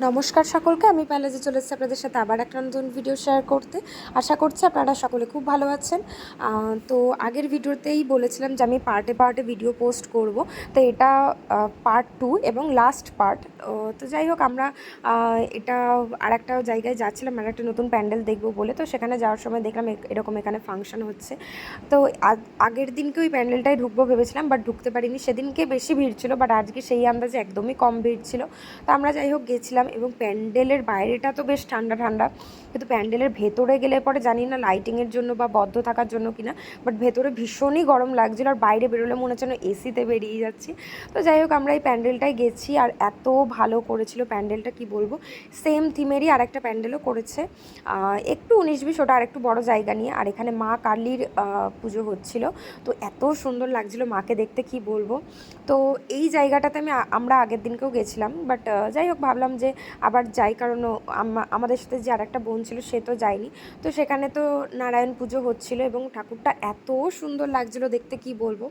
নমস্কার সকলকে, আমি প্যালেজে চলে এসেছি আপনাদের সাথে আবার একটা নতুন ভিডিও শেয়ার করতে। আশা করছি আপনারা সকলে খুব ভালো আছেন। তো আগের ভিডিওতেই বলেছিলাম যে আমি পার্টে পার্টে ভিডিও পোস্ট করব, তো এটা পার্ট 2 এবং লাস্ট পার্ট। তো যাই হোক, আমরা এটা আর একটা জায়গায় যাচ্ছিলাম, আর একটা নতুন প্যান্ডেল দেখবো বলে। তো সেখানে যাওয়ার সময় দেখলাম এরকম এখানে ফাংশন হচ্ছে। তো আগের দিনকে ওই প্যান্ডেলটাই ঢুকবো ভেবেছিলাম, বাট ঢুকতে পারিনি। সেদিনকে বেশি ভিড় ছিল, বাট আজকে সেই আন্দাজে একদমই কম ভিড় ছিল। তো আমরা যাই হোক গেছিলাম, এবং প্যান্ডেলের বাইরেটা তো বেশ ঠান্ডা ঠান্ডা, কিন্তু প্যান্ডেলের ভেতরে গেলে পরে জানি না লাইটিংয়ের জন্য বা বদ্ধ থাকার জন্য কিনা, বাট ভেতরে ভীষণই গরম লাগছিল, আর বাইরে বেরোলে মনে হচ্ছে যেন এসিতে বেরিয়ে যাচ্ছি। তো যাই হোক, আমরা এই প্যান্ডেলটাই গেছি, আর এত ভালো করেছিল প্যান্ডেলটা, কি বলবো। সেম থিমেরই আর একটা প্যান্ডেলও করেছে, একটু 19-20, ওটা আর একটু বড় জায়গা নিয়ে। আর এখানে মা কালীর পুজো হচ্ছিল, তো এত সুন্দর লাগছিল মাকে দেখতে, কি বলবো। তো এই জায়গাটাতে আমরা আগের দিনকেও গেছিলাম, বাট যাই হোক ভাবলাম যে আবার যাই, কারণ আমাদের সাথে যে আরেকটা বোন ছিল সে তো যায়নি। তো সেখানে তো নারায়ণ পুজো হচ্ছিল, এবং ঠাকুরটা এত সুন্দর লাগছিল দেখতে, কি বলবো।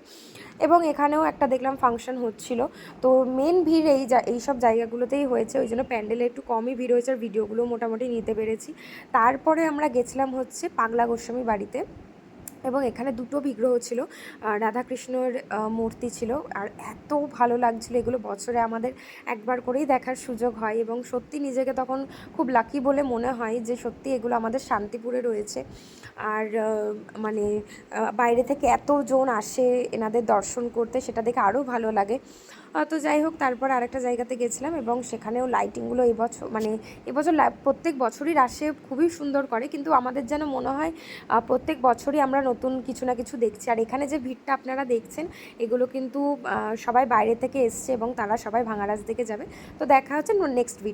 এবং এখানেও একটা দেখলাম ফাংশন হচ্ছিল। তো মেন ভিড় এইসব জায়গাগুলোতেই হয়েছে, ওই জন্য প্যান্ডেলে একটু কমই ভিড় হয়েছে, আর ভিডিওগুলো মোটামুটি নিতে পেরেছি। তারপরে আমরা গেছিলাম হচ্ছে পাগলা গোস্বামী বাড়িতে, এবং এখানে দুটো বিগ্রহ ছিল, রাধাকৃষ্ণর মূর্তি ছিল, আর এত ভালো লাগছিল। এগুলো বছরে আমাদের একবার করেই দেখার সুযোগ হয়, এবং সত্যি নিজেকে তখন খুব লাকি বলে মনে হয় যে সত্যি এগুলো আমাদের শান্তিপুরে রয়েছে। আর মানে বাইরে থেকে এতজন আসে এনাদের দর্শন করতে, সেটা দেখে আরও ভালো লাগে। তো যাই হোক, তারপর আরেকটা জায়গাতে গেছিলাম, এবং সেখানেও লাইটিংগুলো এবছর প্রত্যেক বছরই রাশে খুবই সুন্দর করে, কিন্তু আমাদের যেন মনে হয় প্রত্যেক বছরই আমরা নতুন কিছু না কিছু দেখছি। আর এখানে যে ভিড়টা আপনারা দেখছেন, এগুলো কিন্তু সবাই বাইরে থেকে এসছে, এবং তারা সবাই ভাঙাড়াজ দেখে যাবে। তো দেখা হচ্ছে নেক্সট ভিডিও।